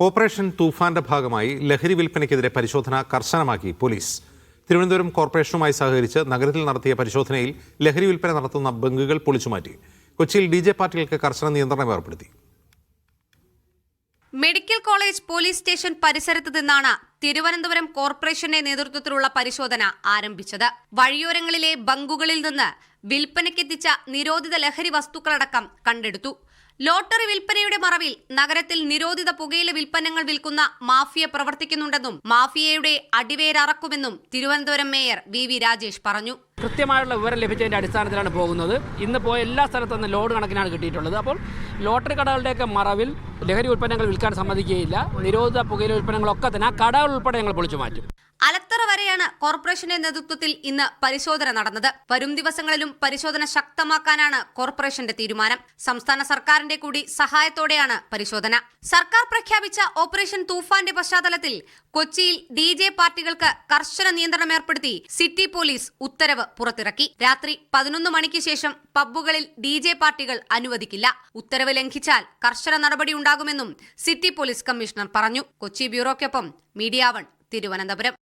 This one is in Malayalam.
ഓപ്പറേഷൻ തൂഫാന്റെ ഭാഗമായി ലഹരി വിൽപ്പനയ്ക്കെതിരെ പരിശോധന കർശനമാക്കി പോലീസ്. തിരുവനന്തപുരം കോർപ്പറേഷനുമായി സഹകരിച്ച് നഗരത്തിൽ നടത്തിയ പരിശോധനയിൽ ലഹരി വിൽപ്പന നടത്തുന്ന ബങ്കുകൾ പൊളിച്ചുമാറ്റി. കൊച്ചിയിൽ DJ പാർട്ടികൾക്ക് കർശന നിയന്ത്രണം ഏർപ്പെടുത്തി. മെഡിക്കൽ കോളേജ് പോലീസ് സ്റ്റേഷൻ പരിസരത്ത് നിന്നാണ് തിരുവനന്തപുരം കോർപ്പറേഷന്റെ നേതൃത്വത്തിലുള്ള പരിശോധന ആരംഭിച്ചത്. വഴിയോരങ്ങളിലെ ബങ്കുകളിൽ നിന്ന് വിൽപ്പനയ്ക്കെത്തിച്ച നിരോധിത ലഹരി വസ്തുക്കളടക്കം കണ്ടെടുത്തു. ലോട്ടറി വിൽപ്പനയുടെ മറവിൽ നഗരത്തിൽ നിരോധിത പുകയില വിൽപ്പനകൾ വിൽക്കുന്ന മാഫിയ പ്രവർത്തിക്കുന്നുണ്ടെന്നും മാഫിയയുടെ അടിവേരറക്കുമെന്നും തിരുവനന്തപുരം മേയർ VV രാജേഷ് പറഞ്ഞു. കൃത്യമായുള്ള വിവരം ലഭിച്ചതിൻ്റെ അടിസ്ഥാനത്തിലാണ് പോകുന്നത്. ഇന്ന് പോയ എല്ലാ സ്ഥലത്തു നിന്ന് ലോഡ് കണക്കിനാണ് കിട്ടിയിട്ടുള്ളത്. അപ്പോൾ ലോട്ടറി കടകളുടെയൊക്കെ മറവിൽ ലഹരി ഉൽപ്പന്നങ്ങൾ വിൽക്കാൻ സമ്മതിക്കുകയില്ല. നിരോധിത പുകയില ഉൽപ്പന്നങ്ങളൊക്കെ തന്നെ ആ കടകൾ ഉൾപ്പെടെ ഞങ്ങൾ പൊളിച്ചു മാറ്റും. അലത്തറ വരെയാണ് കോർപ്പറേഷന്റെ നേതൃത്വത്തിൽ ഇന്ന് പരിശോധന നടന്നത്. വരും ദിവസങ്ങളിലും പരിശോധന ശക്തമാക്കാനാണ് കോർപ്പറേഷന്റെ തീരുമാനം. സംസ്ഥാന സർക്കാരിന്റെ കൂടി സഹായത്തോടെയാണ് പരിശോധന. സർക്കാർ പ്രഖ്യാപിച്ച ഓപ്പറേഷൻ തൂഫാന്റെ പശ്ചാത്തലത്തിൽ കൊച്ചിയിൽ DJ പാർട്ടികൾക്ക് കർശന നിയന്ത്രണം ഏർപ്പെടുത്തി സിറ്റി പോലീസ് ഉത്തരവ് പുറത്തിറക്കി. രാത്രി 11 മണിക്ക് ശേഷം പബ്ബുകളിൽ DJ പാർട്ടികൾ അനുവദിക്കില്ല. ഉത്തരവ് ലംഘിച്ചാൽ കർശന നടപടി ഉണ്ടാകുമെന്നും സിറ്റി പോലീസ് കമ്മീഷണർ പറഞ്ഞു. കൊച്ചി ബ്യൂറോയ്ക്കൊപ്പം മീഡിയ 1 തിരുവനന്തപുരം.